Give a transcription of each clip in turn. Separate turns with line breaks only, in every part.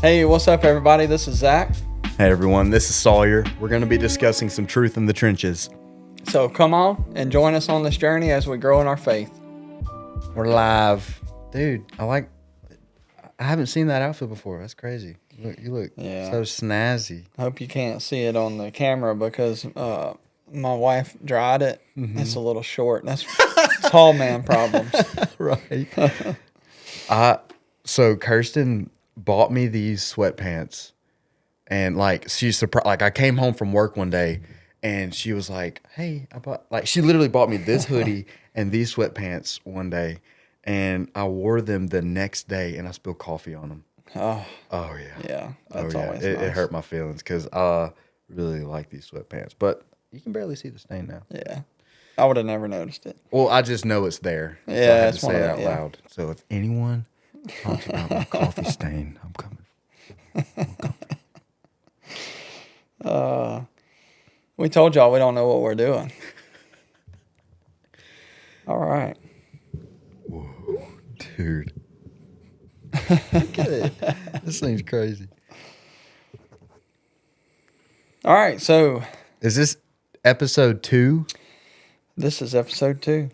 Hey, what's up, everybody? This is Zach.
Hey everyone, this is Sawyer. We're going to be discussing some truth in the trenches.
So come on and join us on this journey as we grow in our faith.
We're live. Dude, I haven't seen that outfit before. That's crazy. You look so snazzy.
I hope you can't see it on the camera because my wife dried it.
Mm-hmm.
It's a little short. That's tall man problems.
Right. So Kirsten bought me these sweatpants, and she's surprised. Like, I came home from work one day and she was like, "Hey, she literally bought me this hoodie and these sweatpants one day, and I wore them the next day and I spilled coffee on them."
Oh
yeah.
Yeah, that's always
It
nice.
hurt my feelings because I really like these sweatpants, but you can barely see the stain now.
Yeah, I would have never noticed it.
Well, I just know it's there.
Yeah,
so I had to
it's one
say
of
it out
the- yeah.
loud. So if anyone talks about my coffee stain, I'm coming.
We told y'all we don't know what we're doing. All right.
Whoa, dude. Look at it. This thing's crazy.
All right, so
Is this episode 2?
this is episode 2.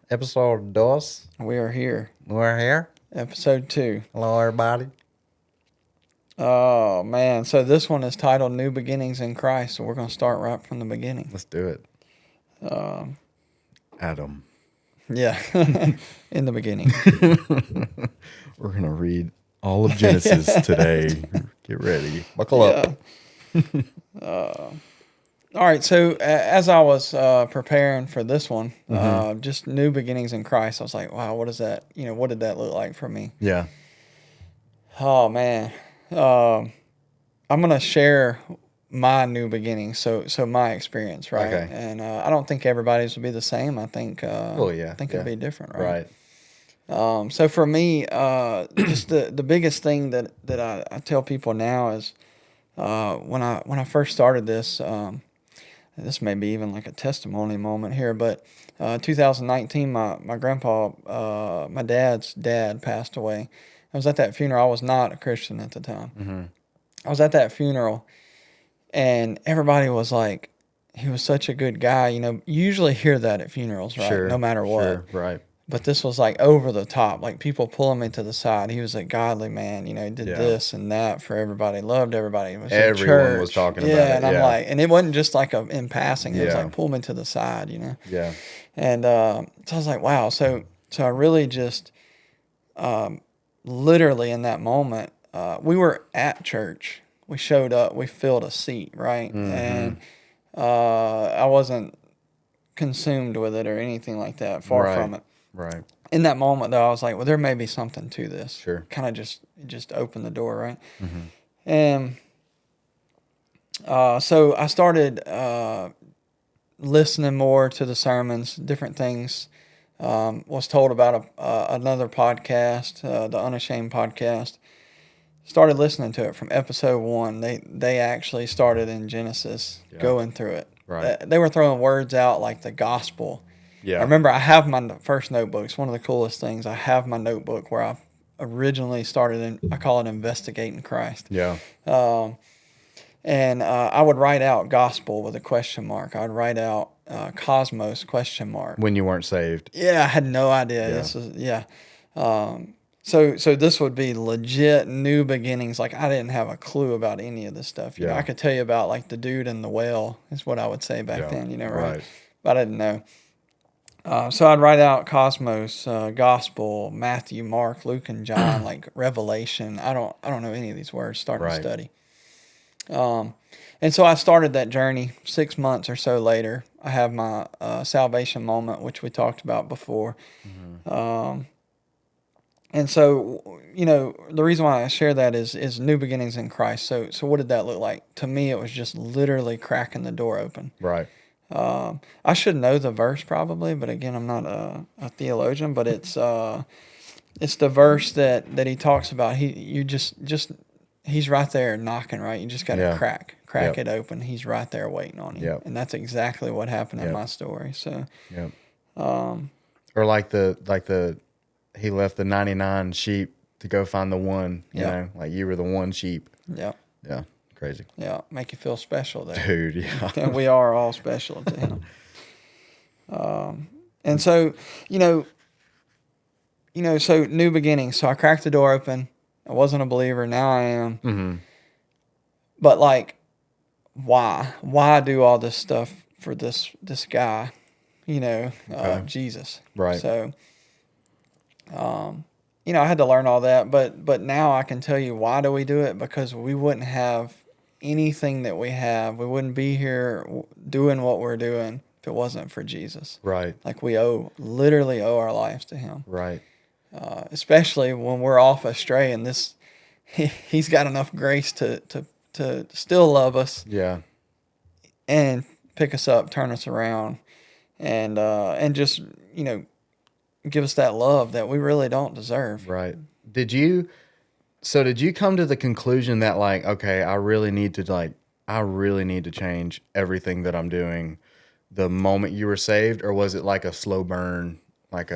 Episode dos.
We are here.
We're here.
Episode 2.
Hello, everybody.
Oh, man. So this one is titled New Beginnings in Christ. So we're going to start right from the beginning.
Let's do it. Adam.
Yeah. In the beginning.
We're going to read all of Genesis today. Get ready. Buckle up.
All right. So as I was preparing for this one, just New Beginnings in Christ, I was like, wow, what is that? What did that look like for me?
Yeah.
Oh, man. I'm going to share my new beginning, so my experience, right?
Okay.
And I don't think everybody's will be the same. I think it'll be different, right?
Right.
So for me, just the biggest thing that I tell people now is when I first started this, this may be even like a testimony moment here, but 2019, my grandpa, my dad's dad passed away. I was at that funeral. I was not a Christian at the time.
Mm-hmm.
I was at that funeral, and everybody was like, he was such a good guy. You usually hear that at funerals, right?
Sure.
No matter what.
Sure. Right.
But this was like over the top, like people pulling me to the side. He was a godly man, he did this and that for everybody, loved everybody. It was
Everyone was talking about it.
And I'm like, and it wasn't just like in passing. It was
Yeah.
like, pull me to the side,
Yeah.
And so I was like, wow. So I really just, literally in that moment, we were at church. We showed up. We filled a seat, right?
Mm-hmm.
And I wasn't consumed with it or anything like that. Far from it.
Right.
In that moment, though, I was like, well, there may be something to this.
Sure.
Kind of just opened the door, right?
Mm-hmm.
And so I started listening more to the sermons, different things. Was told about another podcast, the Unashamed podcast. Started listening to it from episode 1. They actually started in Genesis, going through it.
Right.
They were throwing words out like the gospel.
Yeah.
I remember I have my first notebook. It's one of the coolest things. I have my notebook where I originally started I call it Investigating Christ.
Yeah.
And I would write out gospel with a question mark. I would write out cosmos question mark.
When you weren't saved.
Yeah, I had no idea.
Yeah.
This was So this would be legit new beginnings. Like, I didn't have a clue about any of this stuff. You know,
Yeah.
I could tell you about like the dude in the well is what I would say back then. Right? But I didn't know. So I'd write out cosmos, gospel, Matthew, Mark, Luke, and John, like Revelation. I don't know any of these words. Starting to study. And so I started that journey. 6 months or so later, I have my salvation moment, which we talked about before. Mm-hmm. And so, the reason why I share that is new beginnings in Christ. So what did that look like? To me, it was just literally cracking the door open.
Right.
I should know the verse probably, but again, I'm not a theologian. But it's the verse that he talks about. He's right there knocking, right? You just got to crack it open. He's right there waiting on you.
Yep.
And that's exactly what happened in my story. So,
or like the he left the 99 sheep to go find the one, you know, like you were the one sheep.
Yeah.
Yeah. Crazy.
Yeah. Make you feel special there.
Dude, yeah.
And we are all special to him. And so, so new beginnings. So I cracked the door open. I wasn't a believer. Now I am.
Mm-hmm.
But like, why? Why do all this stuff for this guy? Jesus.
Right.
So, I had to learn all that. But now I can tell you why do we do it? Because we wouldn't have anything that we have. We wouldn't be here doing what we're doing if it wasn't for Jesus.
Right.
Like we literally owe our lives to him.
Right.
Especially when we're off astray, and he's got enough grace to still love us.
Yeah.
And pick us up, turn us around, and just give us that love that we really don't deserve.
Right. Did you come to the conclusion that like, okay, I really need to change everything that I'm doing the moment you were saved, or was it like a slow burn, like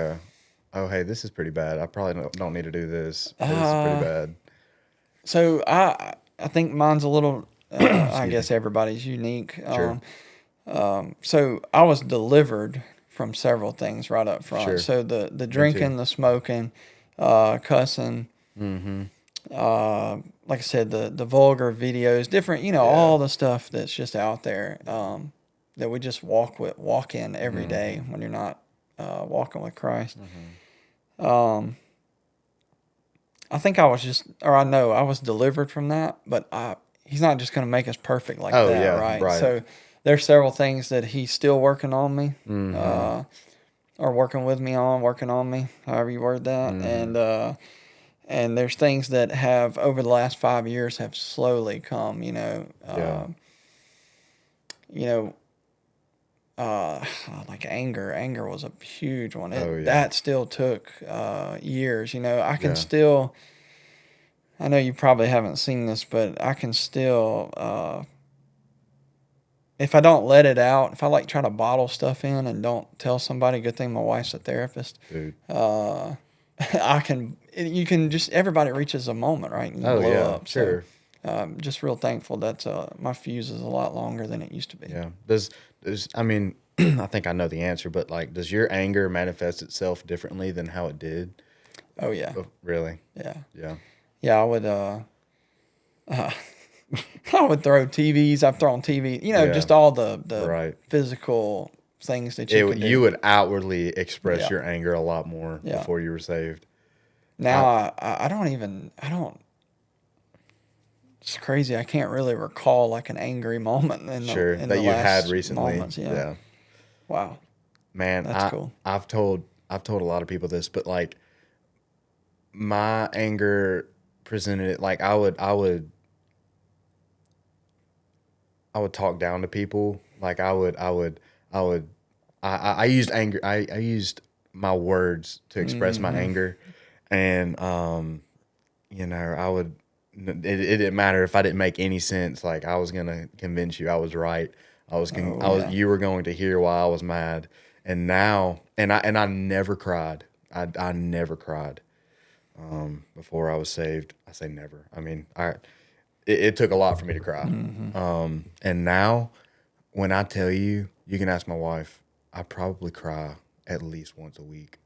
oh, hey, this is pretty bad. I probably don't need to do this. This is pretty bad.
So I think mine's a little, I guess everybody's unique.
Sure.
So I was delivered from several things right up front.
Sure.
So the drinking, the smoking, cussing,
Mm-hmm.
like I said, the vulgar videos, different, all the stuff that's just out there, that we just walk in every day when you're not walking with Christ. I think I know I was delivered from that, but he's not just going to make us perfect like that,
yeah,
right? So there's several things that he's still working on me, or working with me on, working on me, however you word that. And there's things that have over the last 5 years have slowly come, like anger. Anger was a huge one. That still took years. I can still. I know you probably haven't seen this, but I can still. If I don't let it out, if I like try to bottle stuff in and don't tell somebody, good thing my wife's a therapist.
Dude.
I can. You can just everybody reaches a moment, right? And blow up.
Sure.
So, just real thankful that my fuse is a lot longer than it used to be.
Yeah. I mean, I think I know the answer, but like, does your anger manifest itself differently than how it did?
Oh yeah.
Oh, really?
Yeah.
Yeah.
Yeah, I would. I would throw TVs. I've thrown TV. Just all the physical things that you can do.
You would outwardly express your anger a lot more before you were saved.
Now I don't. It's crazy. I can't really recall like an angry moment in
that you had recently.
Moments, yeah. Wow.
Man,
that's cool.
I've told a lot of people this, but like my anger presented it like I would talk down to people. Like I used anger. I used my words to express my anger, and I would. It didn't matter if I didn't make any sense. Like I was gonna convince you I was right. You were going to hear why I was mad. And now, and I never cried. I never cried before I was saved. I say never. I mean, it took a lot for me to cry. And now, when I tell you, you can ask my wife. I probably cry at least once a week.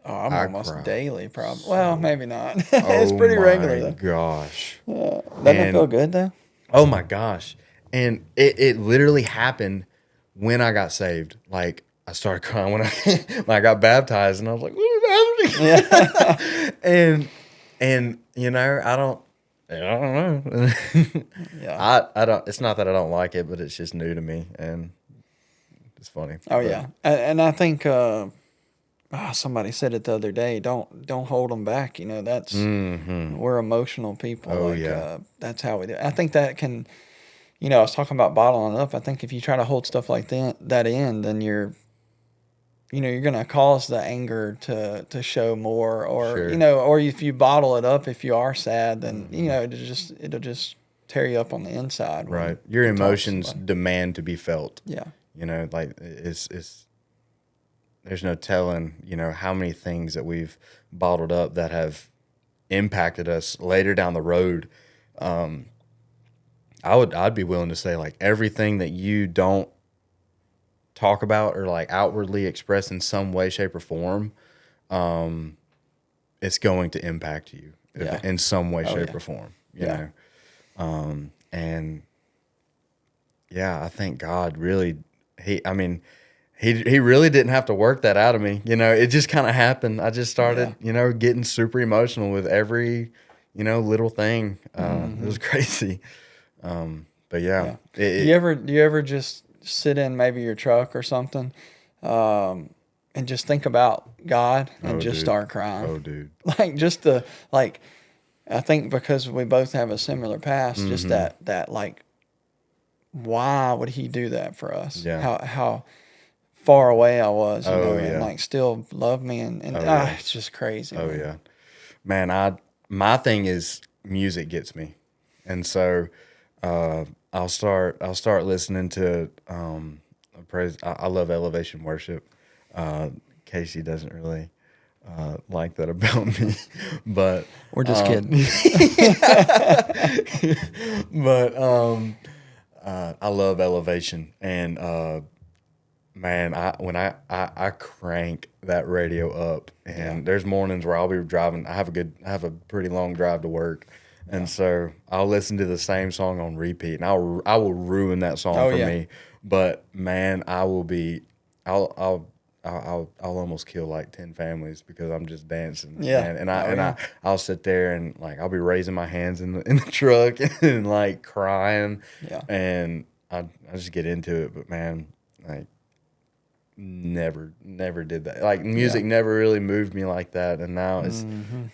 Oh, I'm almost daily, probably. Well, maybe not. It's pretty regular, though.
Oh, my gosh.
Doesn't it feel good, though?
Oh, my gosh. And it literally happened when I got saved. Like, I started crying when I got baptized, and I was like, yeah. and I don't know.
Yeah.
I don't. It's not that I don't like it, but it's just new to me, and it's funny.
Oh, yeah. And I think somebody said it the other day. Don't hold them back. That's we're emotional people.
Oh,
that's how we do. I think that can. I was talking about bottling up. I think if you try to hold stuff like that in, then you're going to cause the anger to show more, or or if you bottle it up, if you are sad, then it'll just tear you up on the inside.
Right, your emotions demand to be felt.
Yeah,
like it's there's no telling, how many things that we've bottled up that have impacted us later down the road. I'd be willing to say like everything that you don't talk about or like outwardly express in some way, shape, or form, it's going to impact you in some way, shape, or form. You know, and yeah, I think God really He really didn't have to work that out of me. You know, it just kind of happened. I just started, getting super emotional with every, little thing. It was crazy. But yeah.
Do you ever just sit in maybe your truck or something, and just think about God and just start crying?
Oh, dude.
Like I think because we both have a similar past, just that like, why would he do that for us?
Yeah.
How far away I was, and
Yeah.
like still love me, and it's just crazy.
Oh,
man.
yeah. Man, my thing is music gets me. And so I'll start listening to praise. I love elevation worship. Casey doesn't really like that about me, but
We're just kidding.
but I love elevation, and man, when I crank that radio up, and there's mornings where I'll be driving. I have a pretty long drive to work, and so I'll listen to the same song on repeat, and I will ruin that song for me. But man, I'll almost kill like 10 families because I'm just dancing.
Yeah.
Man. I'll sit there and like I'll be raising my hands in the truck and like crying.
Yeah.
And I just get into it, but man, like never did that. Like music never really moved me like that, and now it's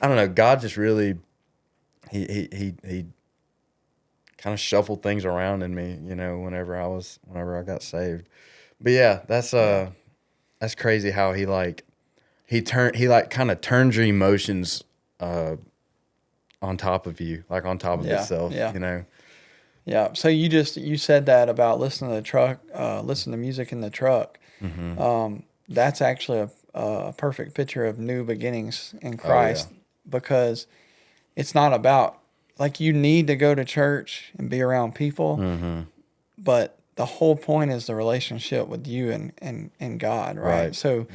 I don't know, God just really he kind of shuffled things around in me, whenever I got saved. But yeah, that's crazy how he kind of turns your emotions on top of you, like on top of itself,
Yeah. So you said that about listening to the truck, listen to music in the truck. That's actually a perfect picture of new beginnings in Christ, because it's not about like you need to go to church and be around people, but the whole point is the relationship with you and God, right? So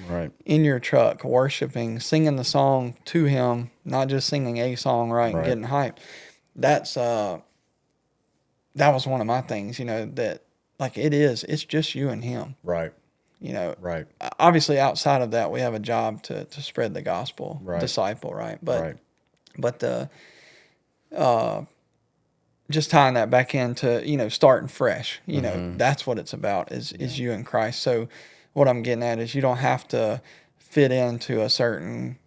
in your truck, worshiping, singing the song to Him, not just singing a song, right. And getting hyped. That's that was one of my things, that like it's just you and Him.
Right.
Right. Obviously outside of that we have a job to spread the gospel, disciple, right? But just tying that back into, starting fresh, that's what it's about is you and Christ. So what I'm getting at is you don't have to fit into a certain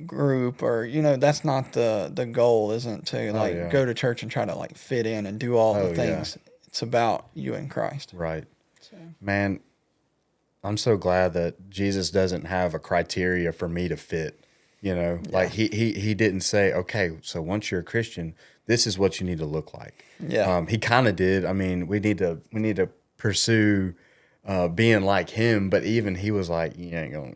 group or, that's not the goal, isn't to go to church and try to like fit in and do all the things. It's about you and Christ.
Right. So. Man, I'm so glad that Jesus doesn't have a criteria for me to fit, like he didn't say, okay, so once you're a Christian, this is what you need to look like.
Yeah.
He kind of did. I mean, we need to pursue being like him, but even he was like, you ain't gonna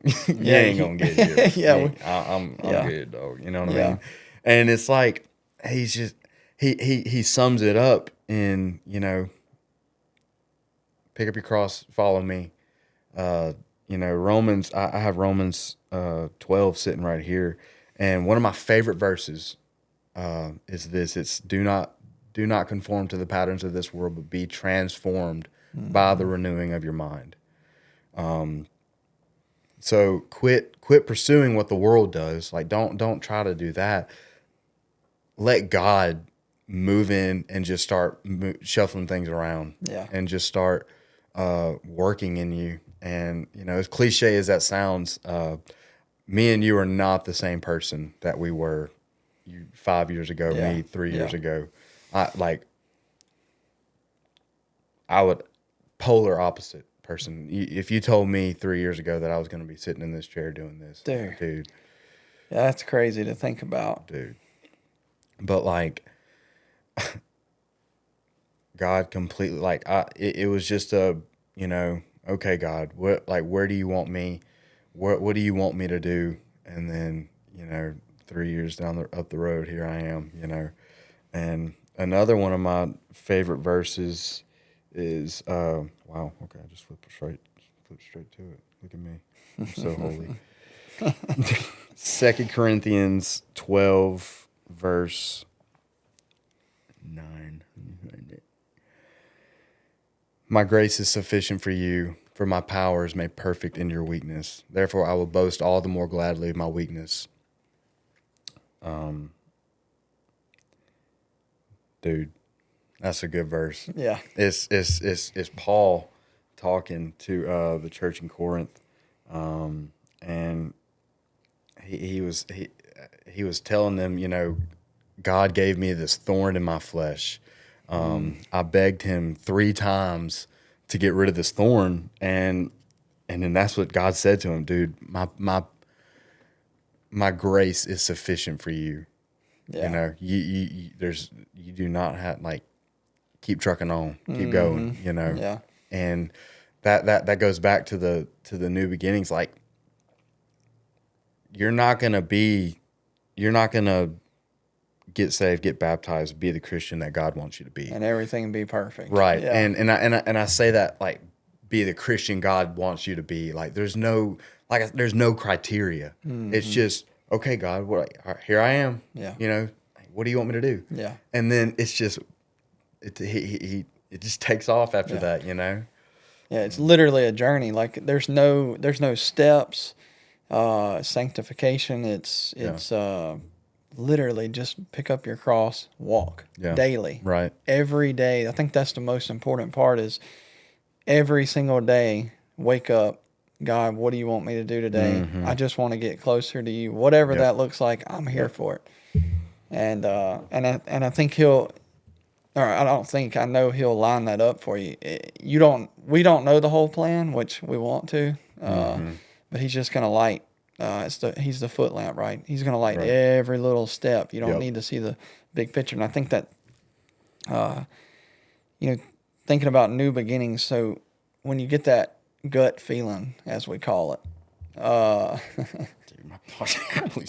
get here. I'm good, dog. You know what I mean? And it's like he's just he sums it up in, pick up your cross, follow me. Romans. I have Romans 12 sitting right here, and one of my favorite verses is this. It's do not conform to the patterns of this world, but be transformed by the renewing of your mind. So quit pursuing what the world does. Like don't try to do that. Let God move in and just start shuffling things around.
Yeah.
And just start working in you. And as cliche as that sounds, me and you are not the same person that we were 5 years ago, me 3 years ago. I would polar opposite person. If you told me 3 years ago that I was going to be sitting in this chair doing this, dude,
that's crazy to think about,
dude. But like, God completely it was just okay, God, where do you want me? What do you want me to do? And then 3 years up the road, here I am, you know. And another one of my favorite verses is wow, okay, I just flipped straight to it. Look at me. I'm so holy. 2 Corinthians 12 verse 9. My grace is sufficient for you, for my power is made perfect in your weakness. Therefore, I will boast all the more gladly of my weakness. Dude, that's a good verse.
Yeah.
It's Paul talking to the church in Corinth, and he was telling them, you know, God gave me this thorn in my flesh. I begged him 3 times to get rid of this thorn, and then that's what God said to him, dude. My grace is sufficient for you. Yeah. You know, you do not have, like, keep trucking on, keep going. You know,
yeah.
And that goes back to the new beginnings. Like, you're not gonna get saved, get baptized, be the Christian that God wants you to be,
and everything be perfect,
right?
Yeah.
And I say that, like, be the Christian God wants you to be. Like, there's no criteria. It's just, okay, God, here I am.
Yeah.
You know, what do you want me to do?
Yeah.
And then it's just it just takes off after that. You know.
Yeah, it's literally a journey. Like, there's no steps. Sanctification. It's literally just pick up your cross, walk daily.
Right.
Every day. I think that's the most important part, is every single day, wake up, God, what do you want me to do today? I just want to get closer to you. Whatever that looks like, I'm here for it. And I think I know he'll line that up for you. We don't know the whole plan, which we want to, but he's just going to light. He's the foot lamp, right? He's going to light every little step. You don't need to see the big picture. And I think that, thinking about new beginnings. So when you get that gut feeling, as we call it,
dude, my body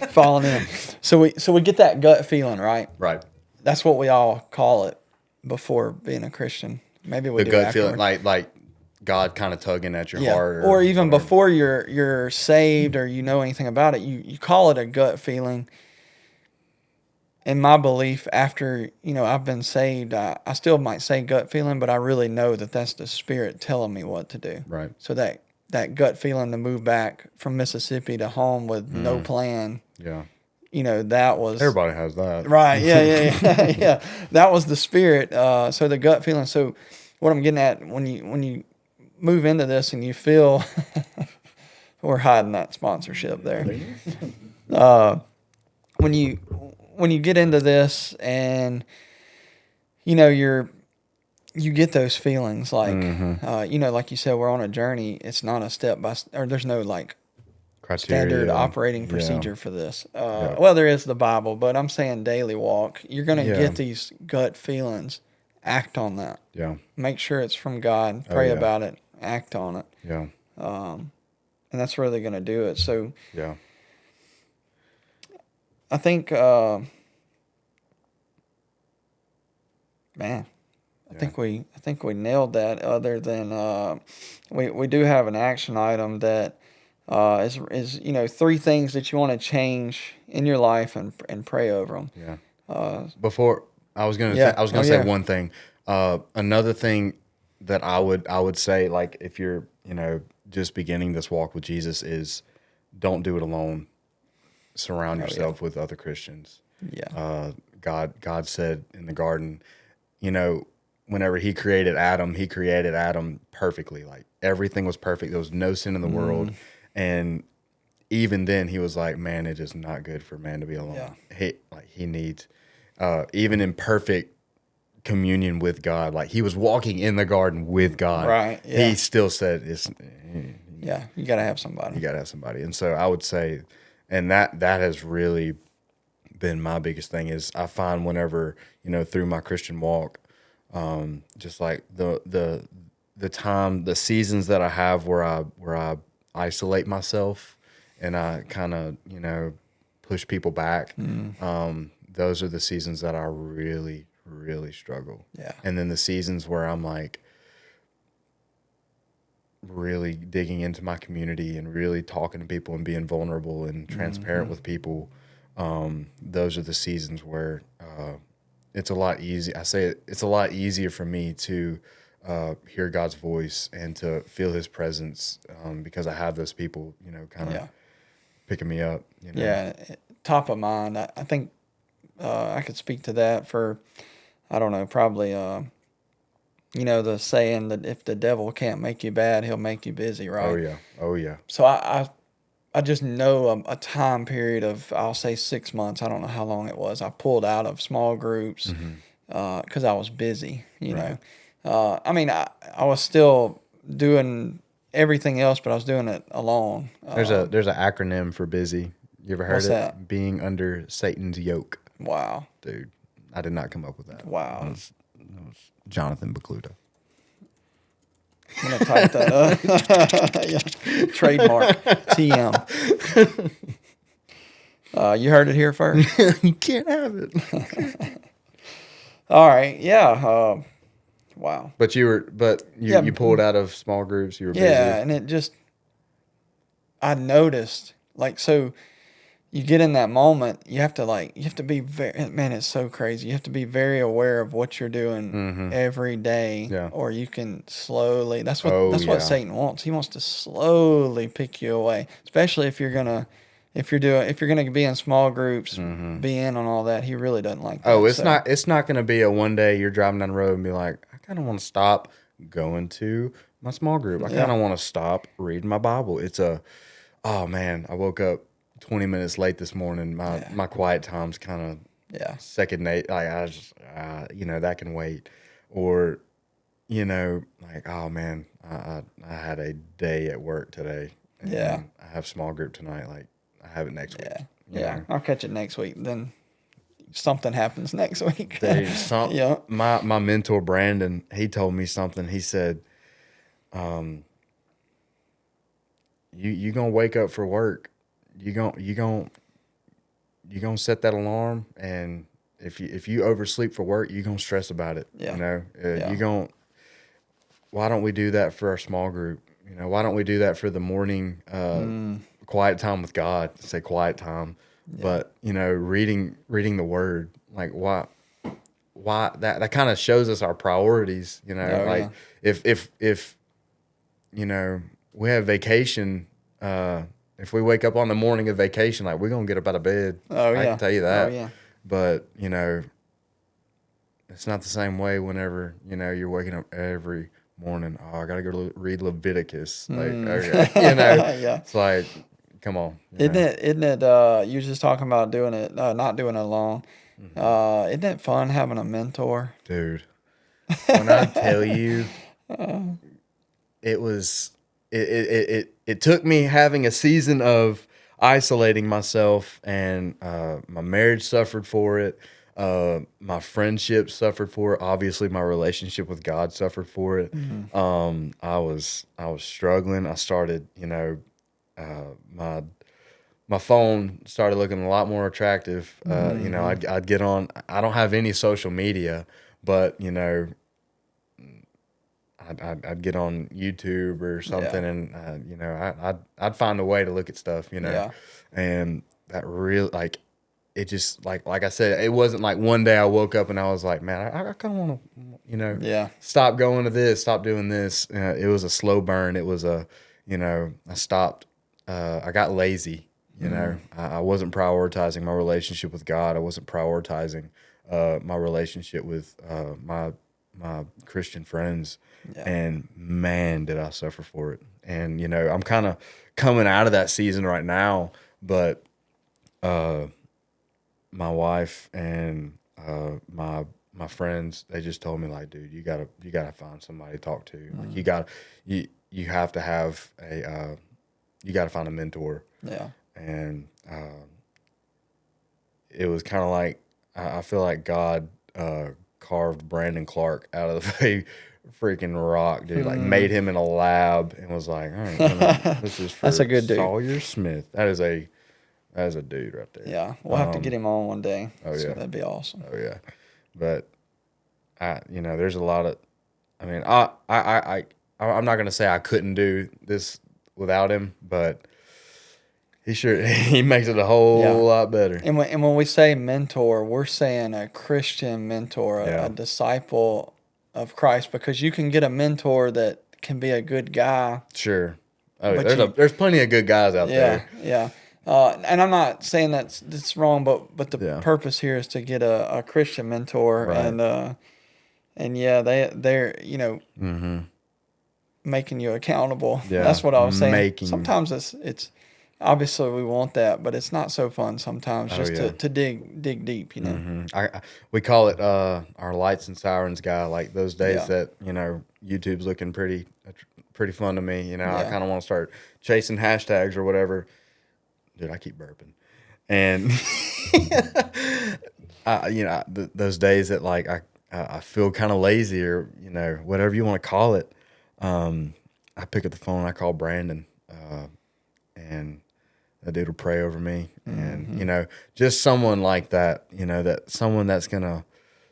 falling in. So we get that gut feeling, right?
Right.
That's what we all call it before being a Christian. Maybe we
the
do
gut
afterward.
feeling, like God kind of tugging at your heart,
or even whatever. Before you're saved or you know anything about it, you call it a gut feeling. In my belief, after I've been saved, I still might say gut feeling, but I really know that that's the Spirit telling me what to do.
Right.
So that gut feeling to move back from Mississippi to home with no plan.
Yeah.
That was...
Everybody has that.
Right, yeah. Yeah. That was the Spirit. So the gut feeling. So what I'm getting at, when you move into this and you feel... we're hiding that sponsorship there. When you get into this and, you get those feelings like, like you said, we're on a journey. It's not a step by, or there's no like criteria, standard operating procedure for this. Well, there is the Bible, but I'm saying daily walk. You're going to get these gut feelings. Act on that.
Yeah.
Make sure it's from God. Pray about it. Act on it.
Yeah.
And that's really going to do it. So.
Yeah.
I think, I think we nailed that. Other than we do have an action item that is 3 things that you want to change in your life and pray over them.
Yeah. Before I was gonna say one thing. Another thing that I would say, like, if you're just beginning this walk with Jesus, is don't do it alone. Surround yourself with other Christians.
Yeah.
God said in the garden, whenever he created Adam perfectly. Like, everything was perfect. There was no sin in the world. And even then he was like, man, it is not good for man to be alone. Yeah. He needs, even in perfect communion with God, like, he was walking in the garden with God.
Right. Yeah.
He still said
you got to have somebody.
And so I would say, and that has really been my biggest thing, is I find whenever, through my Christian walk, just like the seasons that I have where I isolate myself and I kind of, push people back. Those are the seasons that I really, really struggle.
Yeah.
And then the seasons where I'm like really digging into my community and really talking to people and being vulnerable and transparent with people. Those are the seasons where it's a lot easy. I say it's a lot easier for me to hear God's voice and to feel His presence because I have those people, you know, kind of picking me up. You know?
Yeah, top of mind. I think I could speak to that for, I don't know, probably, you know, the saying that if the devil can't make you bad, he'll make you busy, right?
Oh, yeah. Oh, yeah.
So I just know a time period of, I'll say 6 months. I don't know how long it was. I pulled out of small groups because I was busy, you know. I mean, I was still doing everything else, but I was doing it alone.
There's an acronym for busy. You ever heard
What's
it?
that?
Being under Satan's yoke.
Wow.
Dude, I did not come up with that.
Wow.
That was Jonathan Bacluda.
I'm going to type that up. Yeah. Trademark. TM. You heard it here first?
You can't have it.
All right. Yeah. Wow.
But you pulled out of small groups. You were busy.
Yeah, and it just, I noticed, like, so you get in that moment, you have to be very, man, it's so crazy. You have to be very aware of what you're doing every day, or you can slowly, that's what Satan wants. He wants to slowly pick you away, especially if you're going to be in small groups, be in on all that. He really doesn't like that.
Oh, it's not going to be a one day you're driving down the road and be like, I kind of want to stop going to my small group. I kind of want to stop reading my Bible. It's oh man, I woke up 20 minutes late this morning. My quiet time's kind of second nature. Like I just, you know, that can wait. Or, you know, like, oh man, I had a day at work today. And I have small group tonight. Like, I have it next week.
Yeah. I'll catch it next week. Then something happens next week.
My mentor, Brandon, he told me something. He said, you gonna wake up for work. You gonna set that alarm, and if you oversleep for work, you gonna stress about it. You know, why don't we do that for our small group? You know, why don't we do that for the morning quiet time with God? Say quiet time, but you know, reading the Word. Like why that kind of shows us our priorities. You know, if you know we have vacation. If we wake up on the morning of vacation, like we're gonna get up out of bed. I can tell you that. But you know, it's not the same way whenever you know you're waking up every morning. Oh, I gotta go read Leviticus. Like, okay, you know, it's like, come on.
Isn't it? You were just talking about doing it, not doing it alone. Isn't it fun having a mentor,
dude? When I tell you, it was. It took me having a season of isolating myself, and my marriage suffered for it. My friendship suffered for it. Obviously, my relationship with God suffered for it. I was struggling. I started, you know, my phone started looking a lot more attractive. You know, I'd get on. I don't have any social media, but you know. I'd get on YouTube or something, and you know, I'd find a way to look at stuff, you know, and that really, like, it just like I said, it wasn't like one day I woke up and I was like, man, I kind of want to, you know, stop going to this, stop doing this. It was a slow burn. It was you know, I stopped. I got lazy. You know, I wasn't prioritizing my relationship with God. I wasn't prioritizing my relationship with my Christian friends. And man, did I suffer for it. And, you know, I'm kind of coming out of that season right now, but my wife and my friends, they just told me, like, dude, you gotta find somebody to talk to. Like you have to have you gotta find a mentor. And it was kind of like, I feel like God carved Brandon Clark out of a freaking rock, dude. Like, made him in a lab and was like, all right, this is for
That's a good dude.
Sawyer Smith. That is a That's a dude right there.
Yeah, we'll have to get him on one day.
Oh,
so
yeah.
that'd be awesome.
Oh yeah, but there's a lot of. I mean, I'm not gonna say I couldn't do this without him, but he makes it a whole lot better.
And when we say mentor, we're saying a Christian mentor,
Yeah.
a disciple of Christ, because you can get a mentor that can be a good guy.
Sure. Oh,
But
there's plenty of good guys out there.
Yeah. And I'm not saying that's wrong, but the purpose here is to get a Christian mentor,
Right.
and yeah, they're making you accountable.
Yeah.
That's what I was saying.
Making-
Sometimes it's obviously we want that, but it's not so fun sometimes just to dig deep.
We call it our lights and sirens guy. Like those days that YouTube's looking pretty fun to me. I kind of want to start chasing hashtags or whatever. Dude, I keep burping, and those days that like I feel kind of lazy or whatever you want to call it. I pick up the phone and I call Brandon, and that dude will pray over me, and just someone like that. That someone that's gonna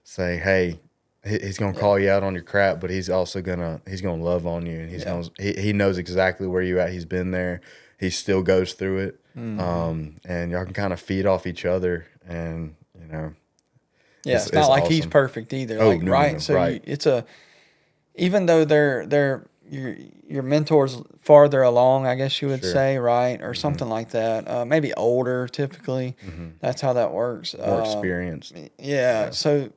say, hey. He's gonna call you out on your crap, but he's also gonna love on you, and he knows exactly where you at. He's been there. He still goes through it, and y'all can kind of feed off each other, and
it's not like he's perfect either.
Oh,
like,
no,
right?
no,
So
right.
it's even though they're your mentor's farther along, I guess you would say, right, or something like that. Maybe older, typically. That's how that works.
More experienced.
Yeah. So.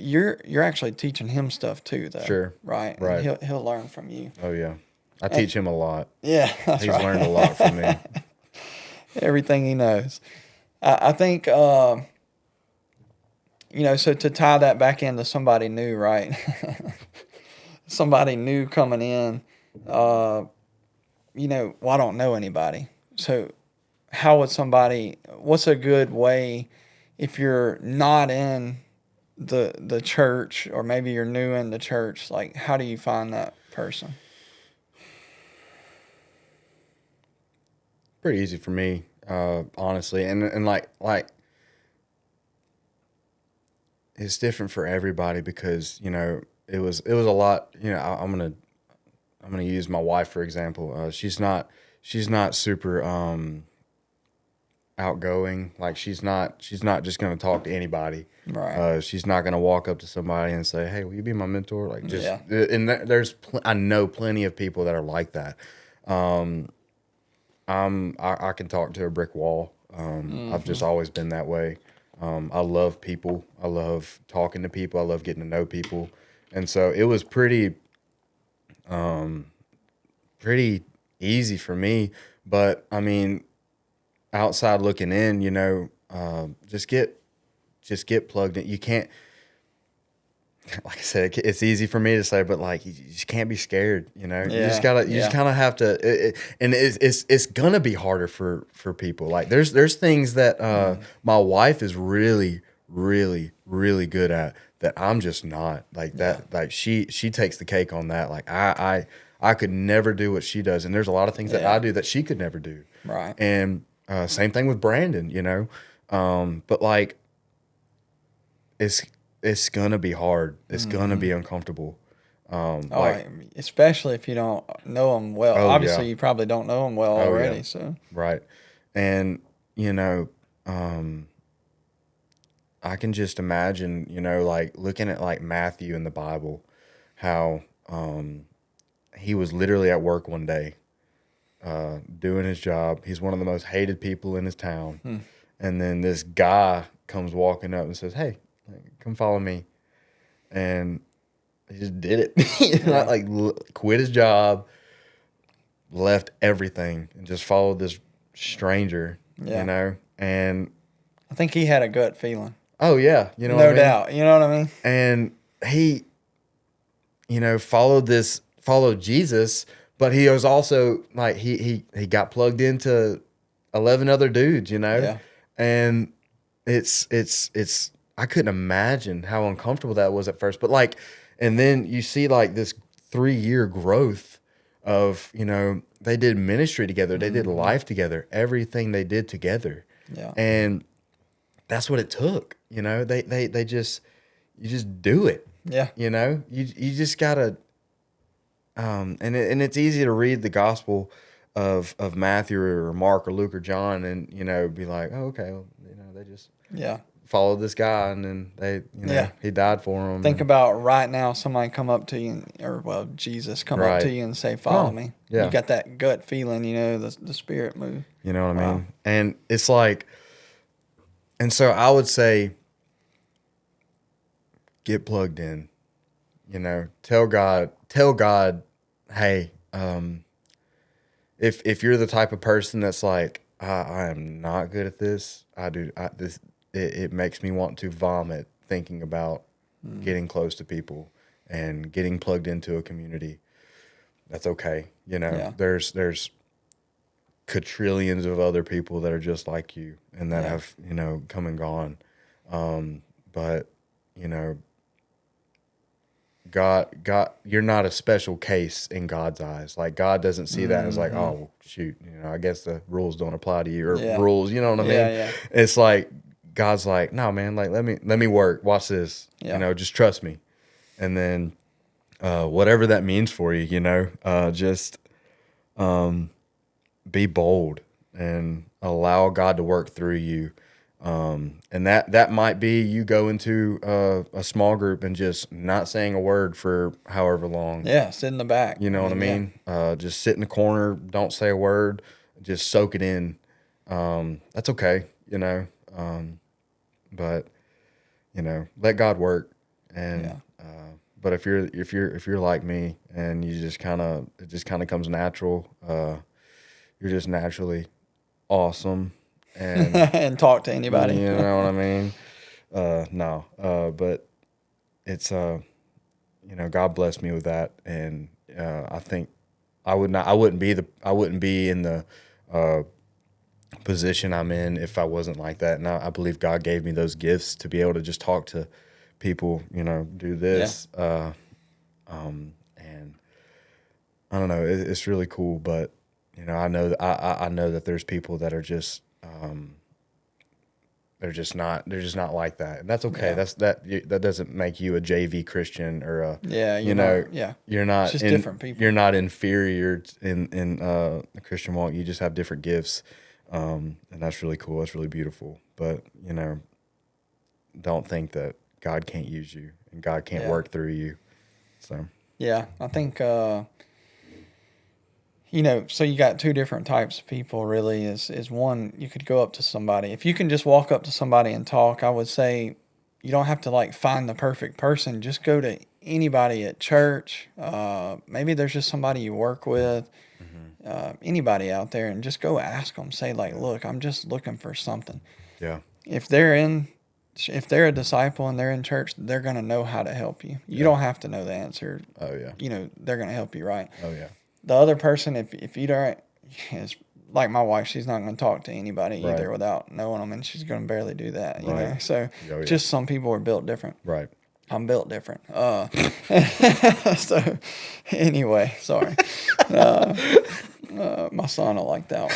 You're actually teaching him stuff too, though.
Sure.
Right.
Right.
And he'll learn from you.
Oh yeah, I teach him a lot.
Yeah, that's
He's
right.
learned a lot from me.
Everything he knows. I think so to tie that back into somebody new, right? Somebody new coming in. Well, I don't know anybody. So how would what's a good way if you're not in the church, or maybe you're new in the church, like how do you find that person?
Pretty easy for me, honestly, and like it's different for everybody because it was a lot. I'm gonna use my wife for example. She's not super outgoing. Like she's not just gonna talk to anybody.
Right.
She's not gonna walk up to somebody and say, "Hey, will you be my mentor?" Like just
Yeah.
and I know plenty of people that are like that. I can talk to a brick wall. I've just always been that way. I love people. I love talking to people. I love getting to know people, and so it was pretty easy for me. But I mean, outside looking in, just get plugged in. You can't, like I said, it's easy for me to say, but like you just can't be scared. You just kind of have to. And it's gonna be harder for people. Like there's things that my wife is really, really, really good at that I'm just not. Like that. Like she takes the cake on that. Like I could never do what she does, and there's a lot of things that I do that she could never do.
Right.
And same thing with Brandon, but like it's gonna be hard. It's gonna be uncomfortable.
Especially if you don't know them well.
Oh,
Obviously,
yeah.
you probably don't know them well already. So
Right. And I can just imagine, like looking at like Matthew in the Bible, how he was literally at work one day, doing his job. He's one of the most hated people in his town. And then this guy comes walking up and says, "Hey, come follow me." And he just did it. Like quit his job, left everything, and just followed this stranger, and
I think he had a gut feeling.
oh yeah, what I
No
mean?
doubt. You know what I mean?
And he, followed Jesus, but he was also like he got plugged into 11 other dudes,
Yeah.
and it's I couldn't imagine how uncomfortable that was at first, but like, and then you see like this 3-year growth of they did ministry together, they did life together, everything they did together,
Yeah.
And that's what it took. They just, you just do it.
Yeah.
You just gotta, and it's easy to read the gospel of Matthew or Mark or Luke or John and, be like, oh, okay, well, they just
Yeah.
followed this guy and then he died for them.
Think about right now, somebody come up to you, Jesus come up to you and say, follow me.
Yeah.
You got that gut feeling, the spirit move.
You know what I mean? And it's like, and so I would say, get plugged in, tell God, hey, if you're the type of person that's like, I am not good at this, it makes me want to vomit thinking about getting close to people and getting plugged into a community. That's okay. There's quadrillions of other people that are just like you and that have, come and gone. But, God, you're not a special case in God's eyes. Like, God doesn't see that as like, oh, shoot, I guess the rules don't apply to you or rules, you know what I mean?
Yeah.
It's like, God's like, no, man, like, let me work. Watch this, just trust me. And then, whatever that means for you, just, be bold and allow God to work through you. And that might be you go into a small group and just not saying a word for however long.
Yeah, sit in the back.
You know what I mean? Just sit in the corner, don't say a word, just soak it in. That's okay, but let God work. And but if you're like me and you just it just kind of comes natural, you're just naturally awesome. And,
and talk to anybody.
You know what I mean? No. But it's God blessed me with that, and I think I wouldn't be in the position I'm in if I wasn't like that. And I believe God gave me those gifts to be able to just talk to people, do this. And I don't know, it's really cool, but I know that there's people that are just they're just not like that, and that's okay. That doesn't make you a JV Christian or a you're not
it's just different people.
You're not inferior in the Christian walk. You just have different gifts, and that's really cool. That's really beautiful. But don't think that God can't use you and God can't work through you. So
I think so you got two different types of people really is one, you could go up to somebody. If you can just walk up to somebody and talk, I would say you don't have to like find the perfect person. Just go to anybody at church. Maybe there's just somebody you work with, anybody out there, and just go ask them. Say like, look, I'm just looking for something.
Yeah.
If they're a disciple and they're in church, they're going to know how to help you. You don't have to know the answer.
Oh yeah.
They're going to help you, right?
Oh yeah.
The other person, if you don't, it's like my wife, she's not going to talk to anybody either without knowing them, and she's going to barely do that, you know? So just some people are built different.
Right.
I'm built different. So anyway, sorry. My son will like that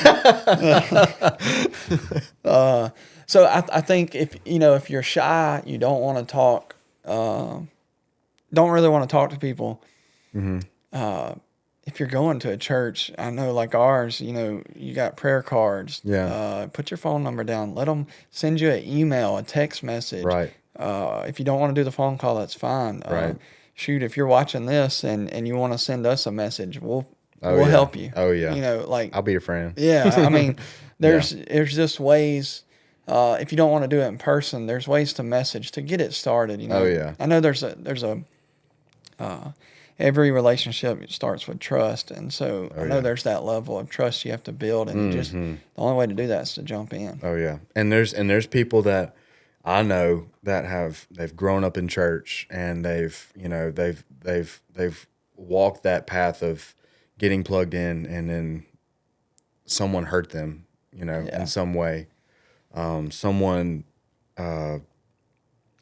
one. So I think if you're shy, you don't want to talk, don't really want to talk to people.
Mm-hmm.
If you're going to a church, I know like ours, you got prayer cards.
Yeah.
Put your phone number down. Let them send you an email, a text message.
Right.
If you don't want to do the phone call, that's fine.
Right.
Shoot, if you're watching this and you want to send us a message, we'll help you.
Oh yeah. I'll be your friend.
Yeah. I mean, there's just ways. If you don't want to do it in person, there's ways to message to get it started.
Oh yeah.
I know there's every relationship starts with trust, and so I know there's that level of trust you have to build, and just the only way to do that is to jump in.
Oh yeah, and there's people that I know that they've grown up in church and they've walked that path of getting plugged in, and then someone hurt them, in some way. Someone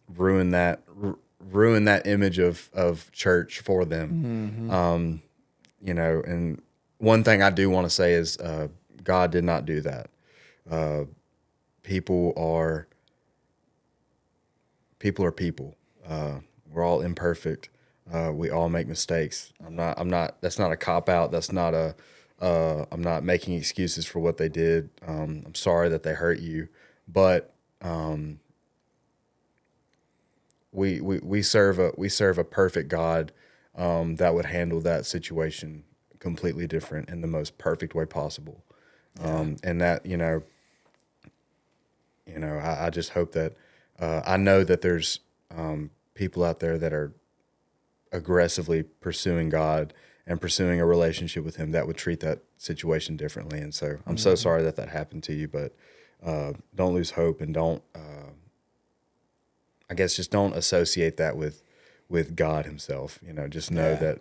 ruined that image of church for them.
Mm-hmm.
And one thing I do want to say is God did not do that. people are people. We're all imperfect. We all make mistakes. That's not a cop out. That's not I'm not making excuses for what they did. I'm sorry that they hurt you, but we serve a perfect God that would handle that situation completely different in the most perfect way possible. And that I just hope that I know that there's people out there that are aggressively pursuing God and pursuing a relationship with Him that would treat that situation differently. And so I'm so sorry that happened to you, but don't lose hope and don't, I guess, just don't associate that with God Himself. Just know that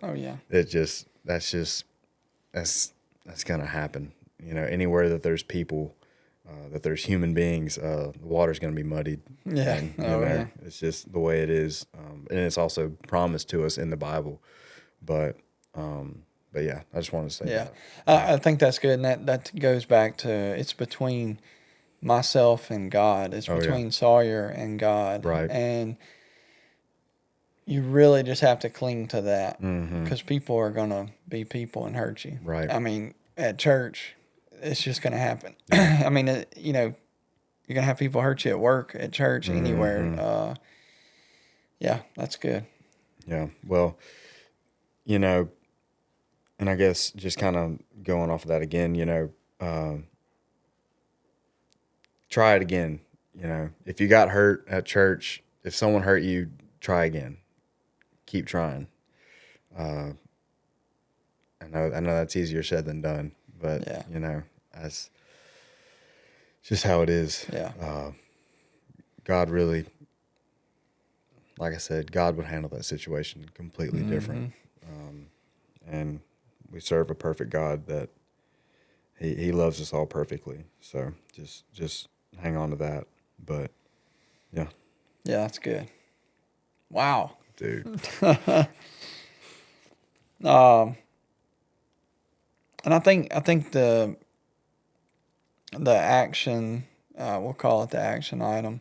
that's going to happen. Anywhere that there's people, that there's human beings, the water's going to be muddied.
Yeah.
And, it's just the way it is. And it's also promised to us in the Bible. But yeah, I just wanted to say that.
I think that's good. And that goes back to, it's between myself and God. It's between Sawyer and God.
Right.
And you really just have to cling to that, because people are going to be people and hurt you.
Right.
I mean, at church, it's just going to happen. I mean, you're going to have people hurt you at work, at church, anywhere. Yeah, that's good.
Yeah. Well, and I guess just kind of going off of that again, try it again. If you got hurt at church, if someone hurt you, try again. Keep trying. I know that's easier said than done, but that's just how it is.
Yeah.
God really, like I said, God would handle that situation completely different. And we serve a perfect God that he loves us all perfectly. So just hang on to that. But yeah.
Yeah, that's good. Wow.
Dude.
And I think the action, we'll call it the action item,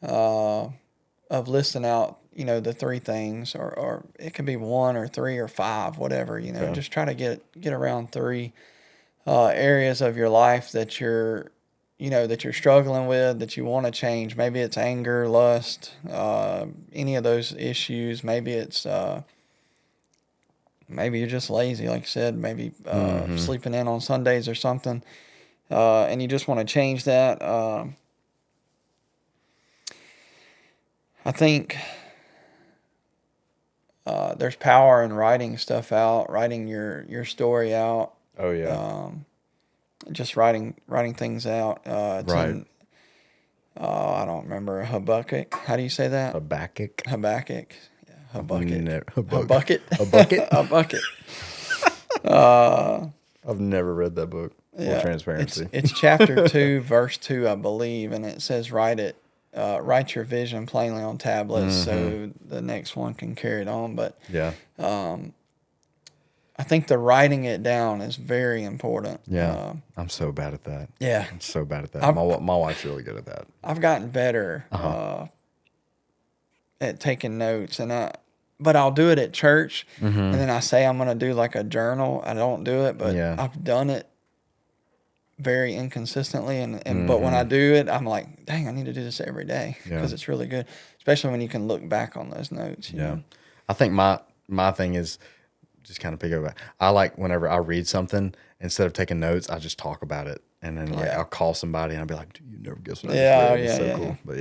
of listing out, the three things, or it could be one or three or five, whatever, just try to get around three areas of your life that you're struggling with, that you want to change. Maybe it's anger, lust, any of those issues. Maybe it's maybe you're just lazy, like you said. Maybe sleeping in on Sundays or something, and you just want to change that. I think there's power in writing stuff out, writing your story out.
Oh yeah.
Just writing things out. It's
right.
in, I don't remember, Habakkuk. How do you say that?
Habakkuk.
Habakkuk. Yeah, Habakkuk.
Habakkuk.
A bucket.
I've never read that book. Full transparency.
It's chapter 2, verse 2, I believe, and it says, write your vision plainly on tablets, so the next one can carry it on. But
yeah.
I think the writing it down is very important.
Yeah. I'm so bad at that.
Yeah.
I'm so bad at that. My wife's really good at that.
I've gotten better at taking notes, but I'll do it at church, and then I say I'm going to do like a journal. I don't do it, but I've done it very inconsistently, and but when I do it, I'm like, dang, I need to do this every day, because it's really good, especially when you can look back on those notes. You know?
I think my thing is, just kind of pick up. I like whenever I read something, instead of taking notes, I just talk about it, and then I'll call somebody and I'll be like, "Dude, you never guess what I just read." It's so cool. But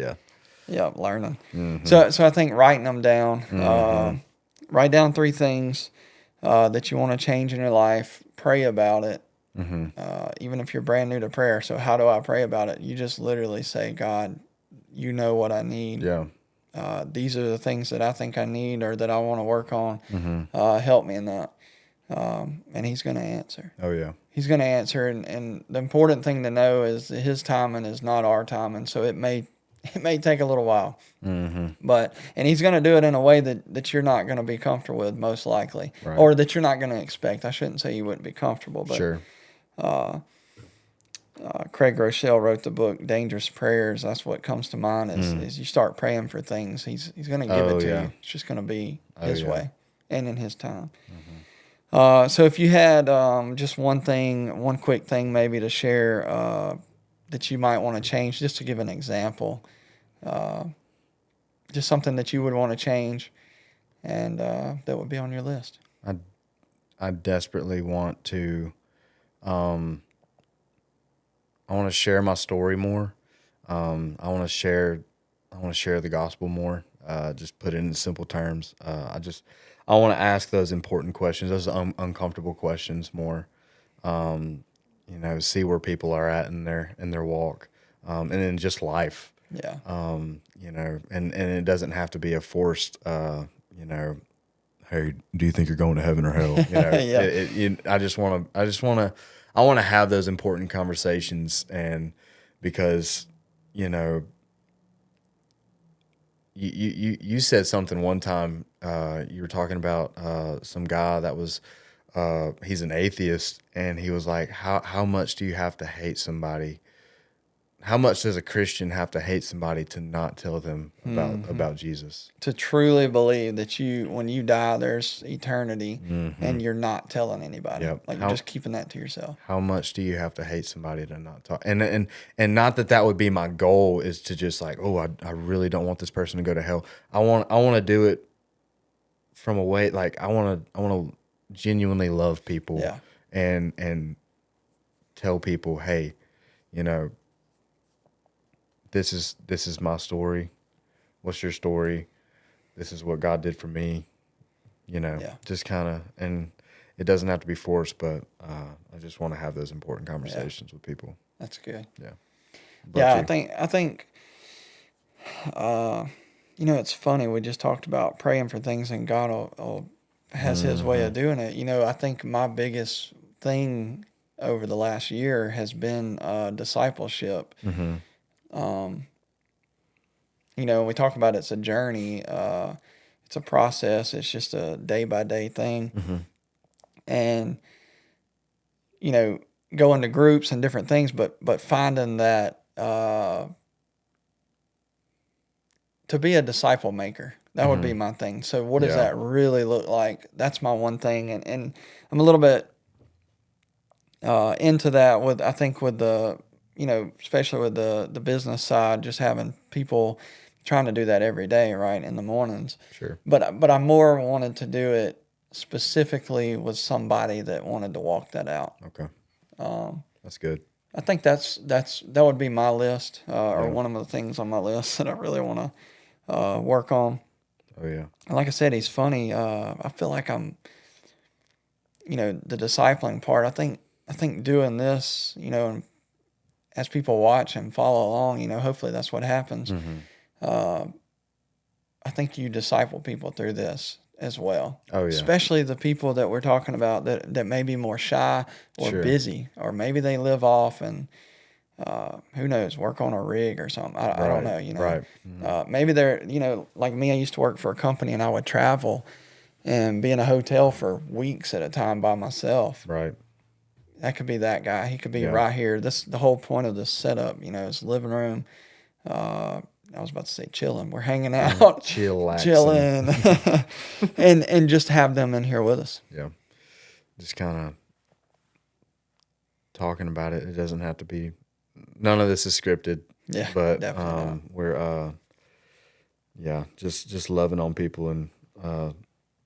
yeah, learning. So I think writing them down. Write down three things that you want to change in your life. Pray about it. Even if you're brand new to prayer. So how do I pray about it? You just literally say, God, you know what I need.
Yeah.
These are the things that I think I need or that I want to work on. Help me in that. And He's going to answer.
Oh, yeah.
He's going to answer. And the important thing to know is that His timing is not our timing. So it may take a little while. And He's going to do it in a way that you're not going to be comfortable with, most likely.
Right.
Or that you're not going to expect. I shouldn't say you wouldn't be comfortable. But,
sure.
Craig Rochelle wrote the book Dangerous Prayers. That's what comes to mind is you start praying for things. He's going to give it to you. It's just going to be his way and in his time. So if you had just one quick thing maybe to share that you might want to change, just to give an example, just something that you would want to change and that would be on your list.
I desperately want to I want to share my story more. I want to share the gospel more. Just put it in simple terms. I want to ask those important questions, those uncomfortable questions more. See where people are at in their walk, and in just life.
Yeah.
And it doesn't have to be a forced, hey, do you think you're going to heaven or hell?
Yeah.
I want to have those important conversations, and because, you said something one time, you were talking about some guy that was, he's an atheist, and he was like, how much do you have to hate somebody? How much does a Christian have to hate somebody to not tell them about Jesus?
To truly believe that when you die, there's eternity, and you're not telling anybody.
Yep.
You're just keeping that to yourself.
How much do you have to hate somebody to not talk? And not that would be my goal, is to just like, oh, I really don't want this person to go to hell. I want to do it from a way, like I want to genuinely love people, and tell people, hey, this is my story. What's your story? This is what God did for me. Just kind of, and it doesn't have to be forced, but I just want to have those important conversations with people.
That's good.
Yeah.
Yeah, I think it's funny. We just talked about praying for things, and God has His way of doing it. I think my biggest thing over the last year has been discipleship. We talk about it's a journey. It's a process. It's just a day-by-day thing. And, going to groups and different things, but finding that to be a disciple maker, that would be my thing. So what does that really look like? That's my one thing. And I'm a little bit into that with the, especially with the business side, just having people trying to do that every day, right, in the mornings.
Sure.
But I more wanted to do it specifically with somebody that wanted to walk that out.
Okay. That's good.
I think that would be my list, or one of the things on my list that I really want to work on.
Oh yeah.
And like I said, he's funny. I feel like I'm, the discipling part. I think doing this, and as people watch and follow along, hopefully that's what happens. I think you disciple people through this as well.
Oh, yeah.
Especially the people that we're talking about that may be more shy or busy, or maybe they live off and who knows, work on a rig or something. I don't know,
Right.
Maybe they're, like me, I used to work for a company and I would travel and be in a hotel for weeks at a time by myself.
Right.
That could be that guy. He could be right here. The whole point of this setup, is living room. I was about to say chilling. We're hanging out, chilling, and just have them in here with us.
Yeah, just kind of talking about it. It doesn't have to be. None of this is scripted.
Yeah,
but
definitely
we're just loving on people and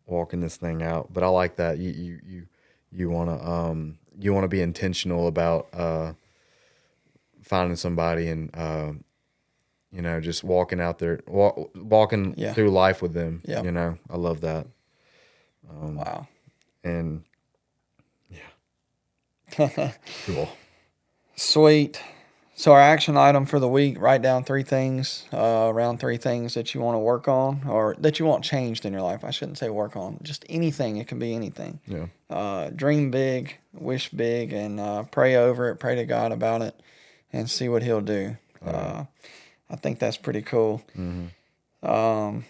walking this thing out. But I like that you want to be intentional about finding somebody and just walking out there, walking through life with them.
Yeah.
I love that.
Wow.
And yeah, cool.
Sweet. So our action item for the week: write down around three things that you want to work on, or that you want changed in your life. I shouldn't say work on, just anything. It can be anything.
Yeah.
Dream big, wish big, and pray over it. Pray to God about it, and see what He'll do. I think that's pretty cool. I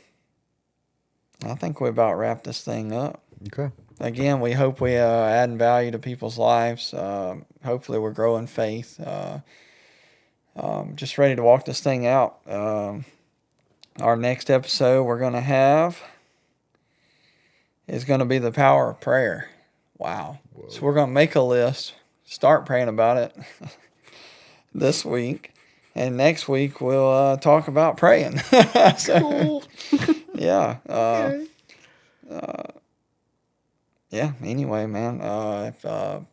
think we about wrap this thing up.
Okay.
Again, we hope we adding value to people's lives. Hopefully, we're growing faith. Just ready to walk this thing out. Our next episode we're going to have is going to be the power of prayer. Wow. Whoa. So we're going to make a list, start praying about it this week. And next week we'll talk about praying. So, cool. Yeah. Yeah. Anyway, man.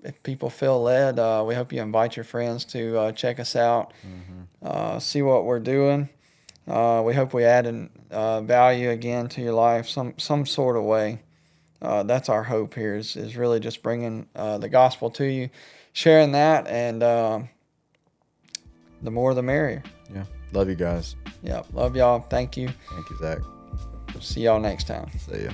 If people feel led, we hope you invite your friends to check us out. Mm-hmm. See what we're doing. We hope we add value again to your life, some sort of way. That's our hope here. Is really just bringing the gospel to you, sharing that, and the more the merrier.
Yeah. Love you guys.
Yeah. Love y'all. Thank you.
Thank you, Zach.
See y'all next time.
See ya.